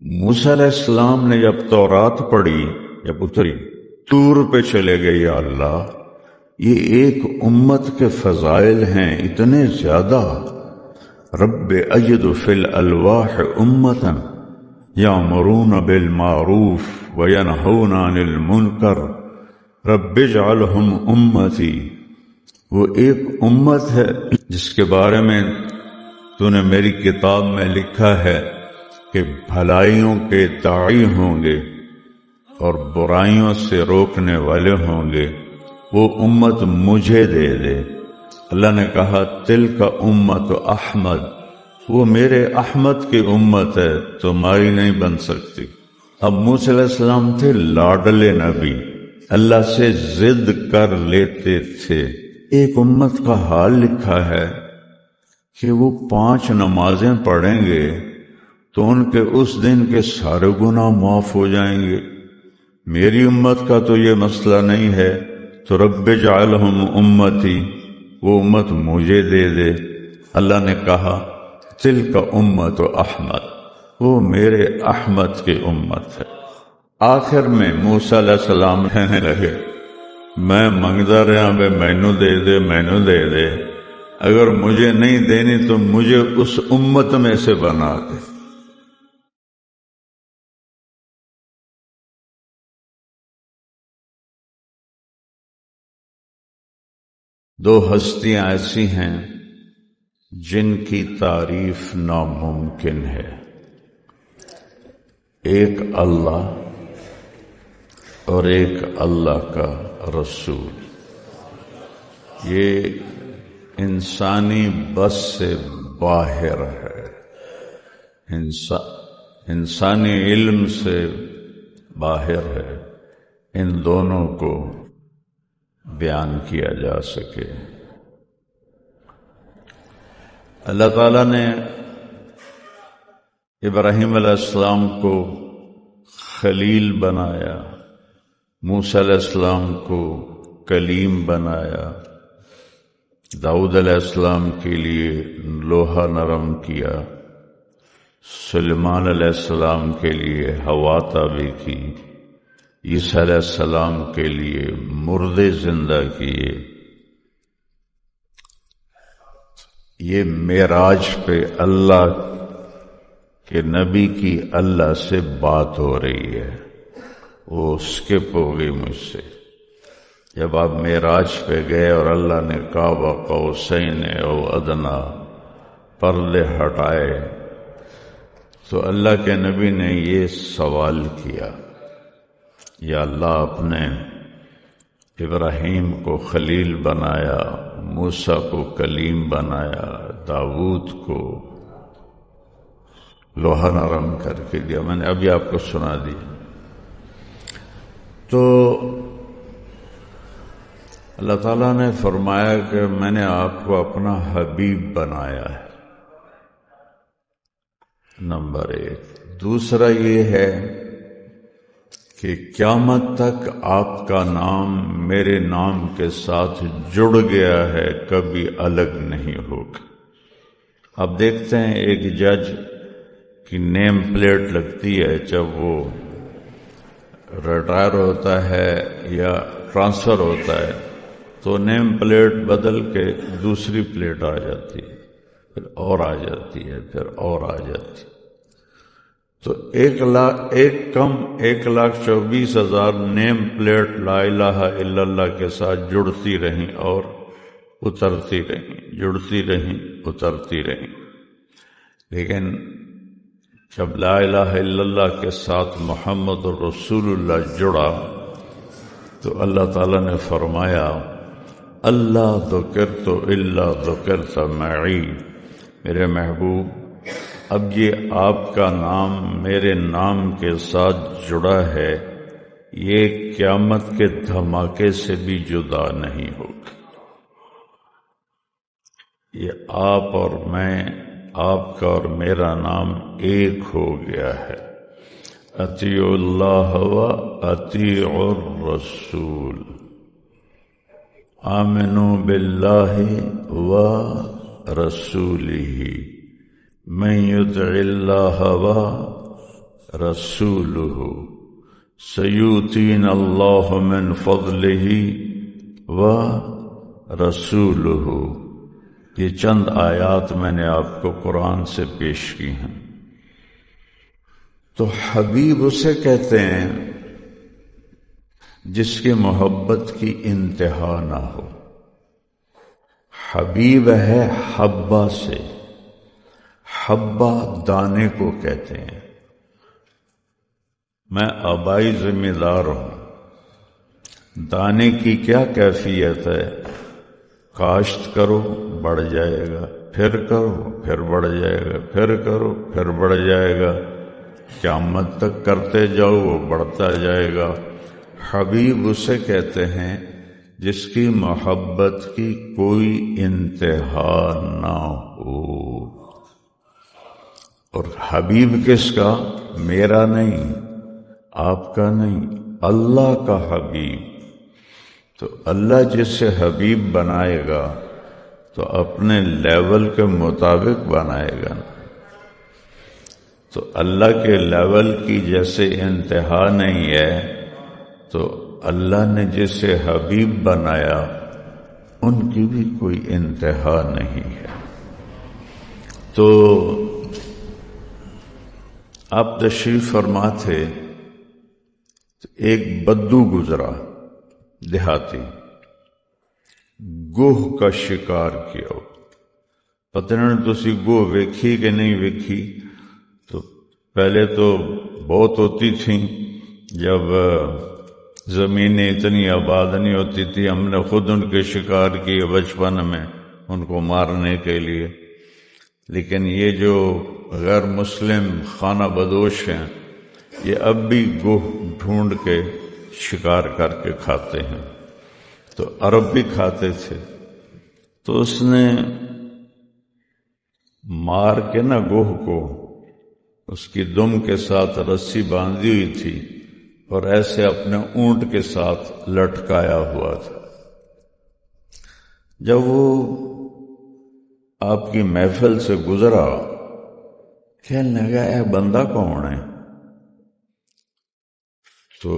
موسیٰ علیہ السلام نے جب تورات پڑھی، جب اتری، طور پہ چلے گئے، یا اللہ یہ ایک امت کے فضائل ہیں اتنے زیادہ. رب اجد فی الالواح امتا یامرون بالمعروف وینہون عن المنکر رب اجعلہم امتی. وہ ایک امت ہے جس کے بارے میں تو نے میری کتاب میں لکھا ہے کہ بھلائیوں کے داعی ہوں گے اور برائیوں سے روکنے والے ہوں گے، وہ امت مجھے دے دے. اللہ نے کہا تلک امت احمد، وہ میرے احمد کی امت ہے، تمہاری نہیں بن سکتی. اب موسیٰ علیہ السلام تھے لاڈلے نبی، اللہ سے ضد کر لیتے تھے. ایک امت کا حال لکھا ہے کہ وہ 5 نمازیں پڑھیں گے تو ان کے اس دن کے سارے گناہ معاف ہو جائیں گے. میری امت کا تو یہ مسئلہ نہیں ہے، تو رب اجعلہم امتی، وہ امت مجھے دے دے. اللہ نے کہا تلک امت احمد، وہ میرے احمد کی امت ہے. آخر میں موسیٰ علیہ السلام کہنے لگے میں منگتا رہا بے مینو دے دے، مینو دے دے، اگر مجھے نہیں دینی تو مجھے اس امت میں سے بنا دے. دو ہستیاں ایسی ہیں جن کی تعریف ناممکن ہے، ایک اللہ اور ایک اللہ کا رسول. یہ انسانی بس سے باہر ہے، انسانی علم سے باہر ہے. ان دونوں کو بیان کیا جا سکے. اللہ تعالیٰ نے ابراہیم علیہ السلام کو خلیل بنایا، موسیٰ علیہ السلام کو کلیم بنایا، داؤد علیہ السلام کے لیے لوہا نرم کیا، سلیمان علیہ السلام کے لیے ہوا تابع کی، عیسیٰ علیہ السلام کے لیے مردے زندہ کیے. یہ معراج پہ اللہ کے نبی کی اللہ سے بات ہو رہی ہے، وہ اسکپ ہو گئی مجھ سے. جب آپ معراج پہ گئے اور اللہ نے قاب قوسین او ادنیٰ پردے ہٹائے تو اللہ کے نبی نے یہ سوال کیا، یا اللہ اپنے ابراہیم کو خلیل بنایا، موسیٰ کو کلیم بنایا، داؤد کو لوہا نرم کر کے دیا. میں نے ابھی آپ کو سنا دی. تو اللہ تعالیٰ نے فرمایا کہ میں نے آپ کو اپنا حبیب بنایا ہے، نمبر 1. دوسرا یہ ہے کہ قیامت تک آپ کا نام میرے نام کے ساتھ جڑ گیا ہے، کبھی الگ نہیں ہوگا. اب دیکھتے ہیں ایک جج کی نیم پلیٹ لگتی ہے جب وہ ریٹائر ہوتا ہے یا ٹرانسفر ہوتا ہے تو نیم پلیٹ بدل کے دوسری پلیٹ آ جاتی ہے، پھر اور آ جاتی ہے، پھر اور آ جاتی ہے. تو 1,24,000 نیم پلیٹ لا الہ الا اللہ کے ساتھ جڑتی رہیں اور اترتی رہیں، جڑتی رہیں، اترتی رہیں. لیکن جب لا الہ الا اللہ کے ساتھ محمد رسول اللہ جڑا تو اللہ تعالیٰ نے فرمایا اللہ ذکرت الا ذکرت معی، میرے محبوب اب یہ آپ کا نام میرے نام کے ساتھ جڑا ہے، یہ قیامت کے دھماکے سے بھی جدا نہیں ہوگا. یہ آپ اور میں، آپ کا اور میرا نام ایک ہو گیا ہے. اطیعوا اللہ و اطیعوا الرسول، آمنوا باللہ و رسولہ، من یطع اللہ و رسولہ سیؤتینا اللہ من فضلہ و رسولہ. یہ چند آیات میں نے آپ کو قرآن سے پیش کی ہیں. تو حبیب اسے کہتے ہیں جس کی محبت کی انتہا نہ ہو. حبیب ہے حبہ سے. حبہ دانے کو کہتے ہیں. میں آبائی ذمہ دار ہوں. دانے کی کیا کیفیت ہے؟ کاشت کرو بڑھ جائے گا، پھر کرو پھر بڑھ جائے گا، پھر کرو پھر بڑھ جائے گا، قیامت تک کرتے جاؤ وہ بڑھتا جائے گا. حبیب اسے کہتے ہیں جس کی محبت کی کوئی انتہا نہ ہو. اور حبیب کس کا؟ میرا نہیں، آپ کا نہیں، اللہ کا حبیب. تو اللہ جس سے حبیب بنائے گا تو اپنے لیول کے مطابق بنائے گا. تو اللہ کے لیول کی جیسے انتہا نہیں ہے، تو اللہ نے جسے حبیب بنایا ان کی بھی کوئی انتہا نہیں ہے. تو آپ تشریف فرما تھے، ایک بدو گزرا دیہاتی، گوہ کا شکار کیا. پتہ نہیں تسی گوہ ویکھی کہ نہیں ویکھی. تو پہلے تو بہت ہوتی تھیں، جب زمینیں اتنی آباد نہیں ہوتی تھی. ہم نے خود ان کے شکار کیے بچپن میں ان کو مارنے کے لیے. لیکن یہ جو غیر مسلم خانہ بدوش ہیں، یہ اب بھی گوہ ڈھونڈ کے شکار کر کے کھاتے ہیں. تو عرب بھی کھاتے تھے. تو اس نے مار کے نا گوہ کو اس کی دم کے ساتھ رسی باندھی ہوئی تھی اور ایسے اپنے اونٹ کے ساتھ لٹکایا ہوا تھا. جب وہ آپ کی محفل سے گزرا، کہنے لگا اے بندہ کون ہے؟ تو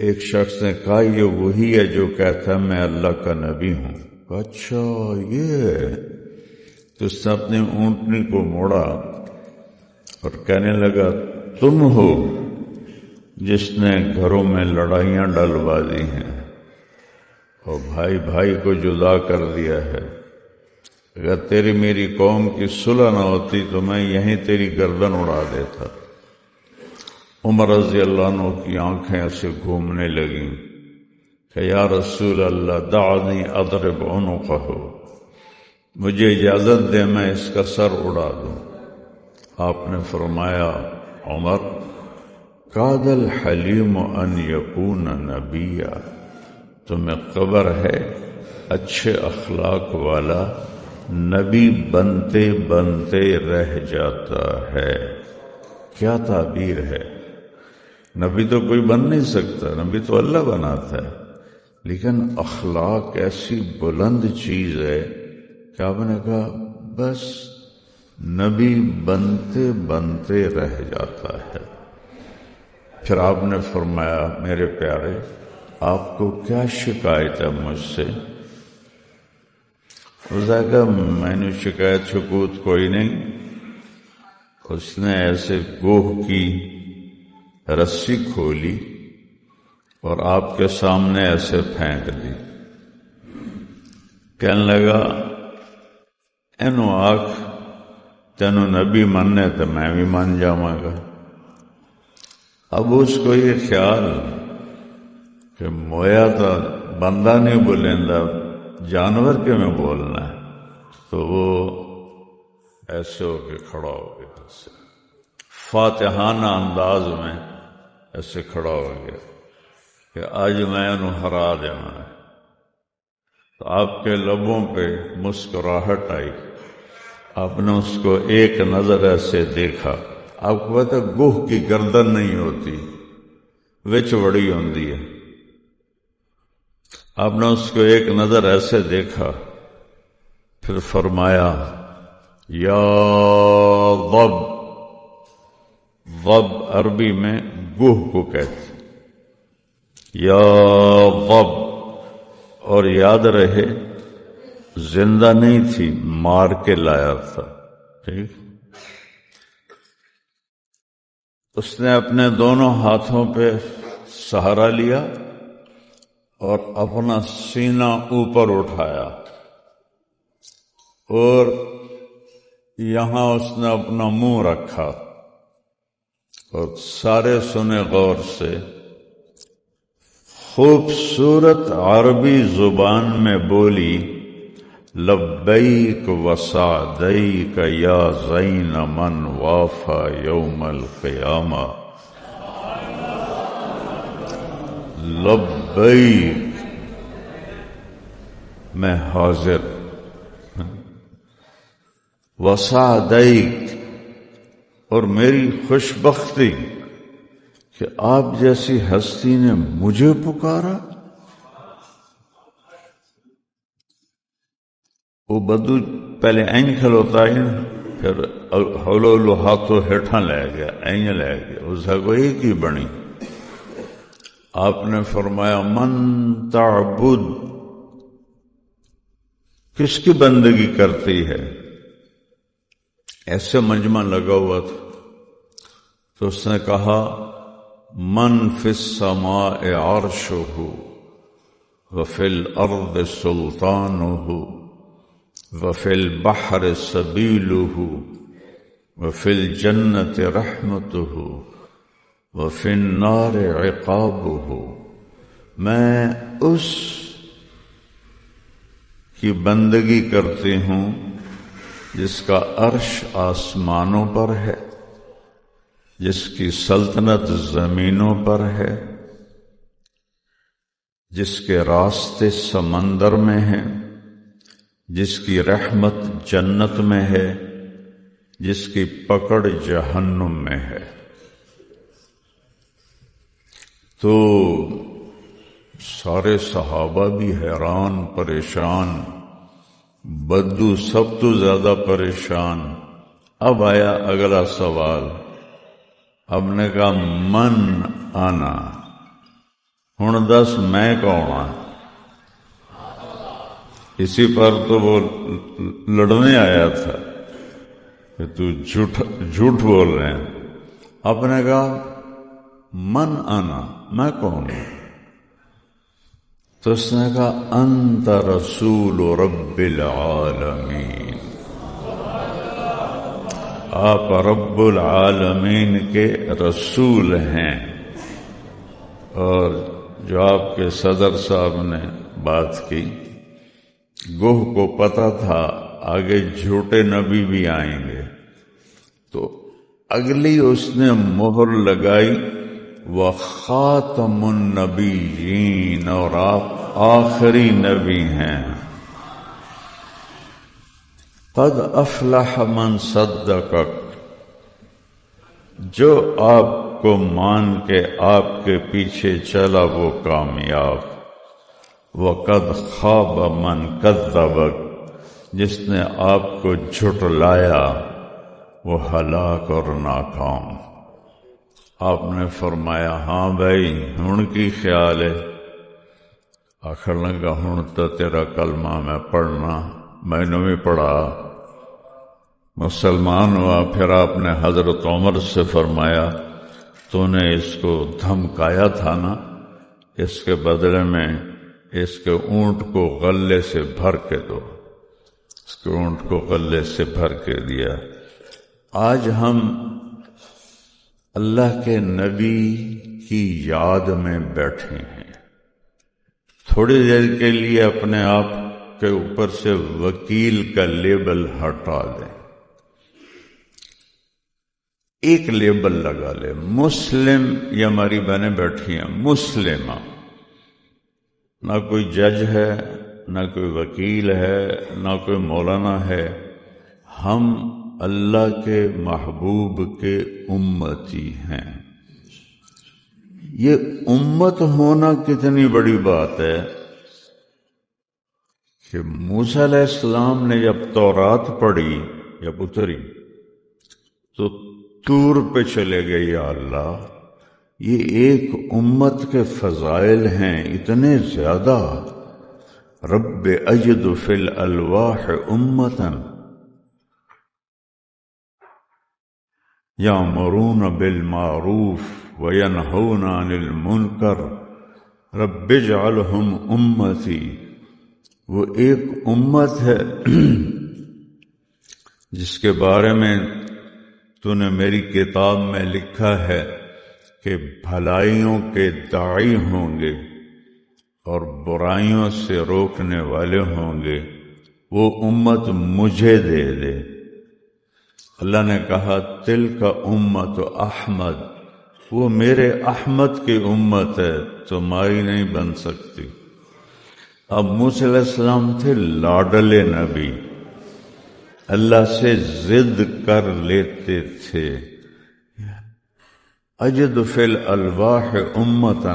ایک شخص نے کہا یہ وہی ہے جو کہتا ہے میں اللہ کا نبی ہوں. اچھا یہ. تو اس نے اپنی اونٹنی کو موڑا اور کہنے لگا تم ہو جس نے گھروں میں لڑائیاں ڈلوا دی ہیں اور بھائی بھائی کو جدا کر دیا ہے. اگر تیری میری قوم کی صلح نہ ہوتی تو میں یہیں تیری گردن اڑا دیتا. عمر رضی اللہ عنہ کی آنکھیں ایسے گھومنے لگیں کہ یا رسول اللہ دعنی اضرب عنقہ، مجھے اجازت دے میں اس کا سر اڑا دوں. آپ نے فرمایا عمر کاد الحلیم ان یکون نبیا، تمہیں خبر ہے اچھے اخلاق والا نبی بنتے بنتے رہ جاتا ہے. کیا تعبیر ہے! نبی تو کوئی بن نہیں سکتا، نبی تو اللہ بناتا ہے. لیکن اخلاق ایسی بلند چیز ہے کہ آپ نے کہا بس نبی بنتے بنتے رہ جاتا ہے. پھر آپ نے فرمایا میرے پیارے آپ کو کیا شکایت ہے مجھ سے؟ اس نے کہا میں نے شکایت شکوت کوئی نہیں. اس نے ایسے گوہ کی رسی کھولی اور آپ کے سامنے ایسے پھینک دی. کہنے لگا اینو آکھ تینو نبی مننے تو میں بھی مان جاواں گا. اب اس کو یہ خیال کہ مویا تو بندہ نہیں بولیندا، جانور کے میں بولنا ہے. تو وہ ایسے ہو کے کھڑا ہو گیا، فاتحانہ انداز میں ایسے کھڑا ہو گیا کہ آج میں انہوں ہرا دینا ہے. تو آپ کے لبوں پہ مسکراہٹ آئی. آپ نے اس کو ایک نظر ایسے دیکھا. آپ کو پتا گوہ کی گردن نہیں ہوتی، وچ بڑی ہوندی ہے. آپ نے اس کو ایک نظر ایسے دیکھا، پھر فرمایا یا ضب ضب عربی میں گوہ کو کہتے ہیں، یا ضب، اور یاد رہے زندہ نہیں تھی، مار کے لایا تھا، ٹھیک۔ اس نے اپنے دونوں ہاتھوں پہ سہارا لیا اور اپنا سینہ اوپر اٹھایا، اور یہاں اس نے اپنا منہ رکھا، اور سارے سنے غور سے، خوبصورت عربی زبان میں بولی، لبیک وسعدیک یا زین من وافا یوم القیامہ، لبیک میں حاضر، وسعدیک اور میری خوش بختی کہ آپ جیسی ہستی نے مجھے پکارا۔ وہ بدو پہلے این کھلوتا ہے، پھر ہولو ہاتھوں ہیٹھاں لے گیا، این لے گیا، اس کو ایک ہی بنی۔ آپ نے فرمایا من تعبد، کس کی بندگی کرتی ہے؟ ایسے مجمع لگا ہوا تھا، تو اس نے کہا من فی السماء عرشہ وفی الارض سلطانہ وفی البحر سبیلہ وفی الجنت رحمتہ وفی النار عقابہ، میں اس کی بندگی کرتی ہوں جس کا عرش آسمانوں پر ہے، جس کی سلطنت زمینوں پر ہے، جس کے راستے سمندر میں ہیں، جس کی رحمت جنت میں ہے، جس کی پکڑ جہنم میں ہے۔ تو سارے صحابہ بھی حیران پریشان، بدو سب تو زیادہ پریشان۔ اب آیا اگلا سوال، اب نے کہا من آنا، ہن دس میں کون ہاں؟ اسی پر تو وہ لڑنے آیا تھا کہ تو جھوٹ بول رہے ہیں۔ آپ نے کہا من آنا، میں کون ہوں؟ تو اس نے کہا انت رسول رب العالمین، آپ رب العالمین کے رسول ہیں۔ اور جو آپ کے صدر صاحب نے بات کی، گوہ کو پتا تھا آگے جھوٹے نبی بھی آئیں گے، تو اگلی اس نے مہر لگائی وخاتم النبیین، اور آپ آخری نبی ہیں۔ قد افلح من صدقک، جو آپ کو مان کے آپ کے پیچھے چلا وہ کامیاب، وقد خاب من کذبک، جس نے آپ کو جھٹلایا وہ ہلاک اور ناکام۔ آپ نے فرمایا ہاں بھائی ہن کی خیال ہے؟ آخر لگا ہن تو تیرا کلمہ میں پڑھنا، میں نے بھی پڑھا، مسلمان ہوا۔ پھر آپ نے حضرت عمر سے فرمایا تو نے اس کو دھمکایا تھا نا، اس کے بدلے میں اس کے اونٹ کو غلے سے بھر کے دو۔ اس کے اونٹ کو غلے سے بھر کے دیا۔ آج ہم اللہ کے نبی کی یاد میں بیٹھے ہیں، تھوڑی دیر کے لیے اپنے آپ کے اوپر سے وکیل کا لیبل ہٹا دیں، ایک لیبل لگا لے، مسلم۔ یہ ہماری بہنیں بیٹھی ہیں مسلمہ، نہ کوئی جج ہے، نہ کوئی وکیل ہے، نہ کوئی مولانا ہے، ہم اللہ کے محبوب کے امتی ہیں۔ یہ امت ہونا کتنی بڑی بات ہے کہ موسیٰ علیہ السلام نے جب تورات پڑھی، جب اتری، تو طور پہ چلے گئے یا اللہ، یہ ایک امت کے فضائل ہیں اتنے زیادہ. رب اجد فی الالواح امتا یامرون بالمعروف وینہون عن المنکر رب اجعلہم امتی. وہ ایک امت ہے جس کے بارے میں تو نے میری کتاب میں لکھا ہے کہ بھلائیوں کے داعی ہوں گے اور برائیوں سے روکنے والے ہوں گے. وہ امت مجھے دے دے. اللہ نے کہا تلک امت احمد، وہ میرے احمد کی امت ہے، تمہاری نہیں بن سکتی. اب موسیٰ علیہ السلام تھے لاڈلے نبی، اللہ سے ضد کر لیتے تھے. اجد فی الالواح امتا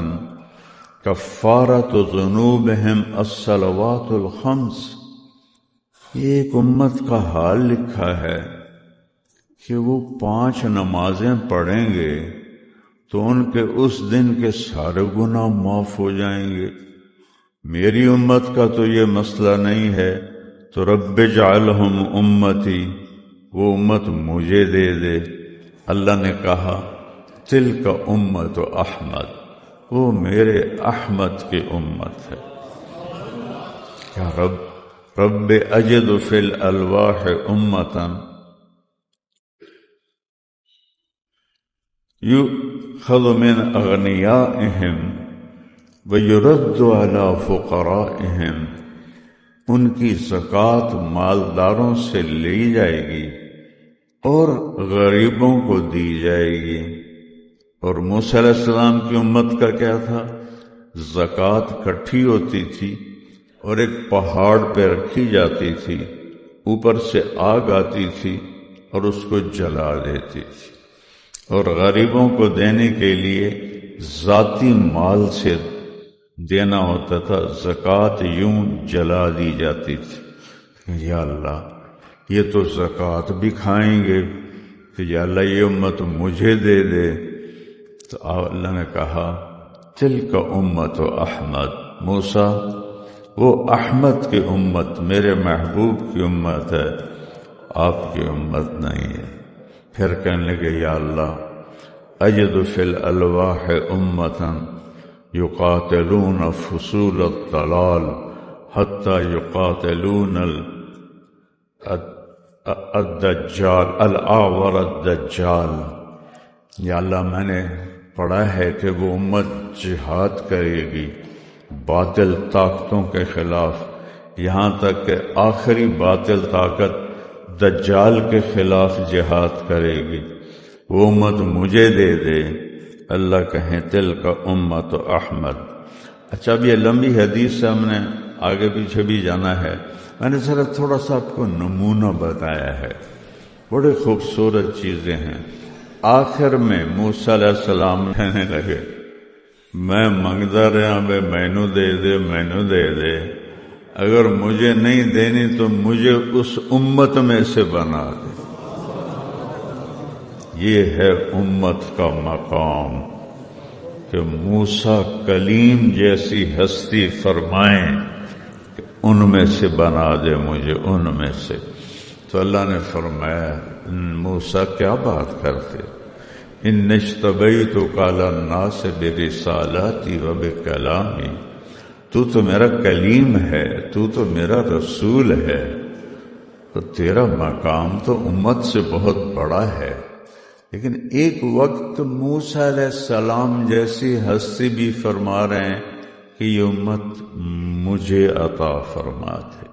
کفارۃ ذنوبہم الصلوات الخمس. یہ ایک امت کا حال لکھا ہے کہ وہ 5 نمازیں پڑھیں گے تو ان کے اس دن کے سارے گناہ معاف ہو جائیں گے. میری امت کا تو یہ مسئلہ نہیں ہے، تو رب اجعلہم امتی، وہ امت مجھے دے دے. اللہ نے کہا تلک امت احمد، وہ میرے احمد کی امت ہے. کیا رب اجد فی الالواح امتا یؤخذ من اغنیائہم ویرد علی فقرائہم. ان کی زکوٰۃ مالداروں سے لی جائے گی اور غریبوں کو دی جائے گی. اور موسیٰ علیہ السلام کی امت کا کیا تھا؟ زکوٰۃ اکٹھی ہوتی تھی اور ایک پہاڑ پہ رکھی جاتی تھی، اوپر سے آگ آتی تھی اور اس کو جلا دیتی تھی. اور غریبوں کو دینے کے لیے ذاتی مال سے دینا ہوتا تھا. زکوٰۃ یوں جلا دی جاتی تھی. یا اللہ یہ تو زکوٰۃ بھی کھائیں گے، کہ یا اللہ یہ امت مجھے دے دے. تو اللہ نے کہا تلک امت احمد. موسیٰ وہ احمد کی امت، میرے محبوب کی امت ہے، آپ کی امت نہیں ہے. پھر کہنے لگے یا اللہ اجد فی الالواح امتا یقاتلون فصول الضلال حتی یقاتلون الدجال الاعور الدجال. یا اللہ میں نے پڑھا ہے کہ وہ امت جہاد کرے گی باطل طاقتوں کے خلاف، یہاں تک کہ آخری باطل طاقت دجال کے خلاف جہاد کرے گی. وہ امت مجھے دے دے. اللہ کہیں تلک امت احمد. اچھا اب یہ لمبی حدیث سے ہم نے آگے پیچھے بھی جانا ہے. میں نے صرف تھوڑا سا آپ کو نمونہ بتایا ہے. بڑے خوبصورت چیزیں ہیں. آخر میں موسیٰ علیہ السلام کہنے لگے میں منگتا رہا بے مینو دے دے، مینو دے دے. اگر مجھے نہیں دینی تو مجھے اس امت میں سے بنا دے. یہ ہے امت کا مقام کہ موسیٰ کلیم جیسی ہستی فرمائیں کہ ان میں سے بنا دے مجھے، ان میں سے. تو اللہ نے فرمایا موسیٰ کیا بات کرتے، ان اجتبیتک علی الناس برسالاتی و بکلامی. تو تو میرا کلیم ہے، تو تو میرا رسول ہے، تو تیرا مقام تو امت سے بہت بڑا ہے. لیکن ایک وقت موسیٰ علیہ السلام جیسی ہستی بھی فرما رہے ہیں کہ یہ امت مجھے عطا فرما دے.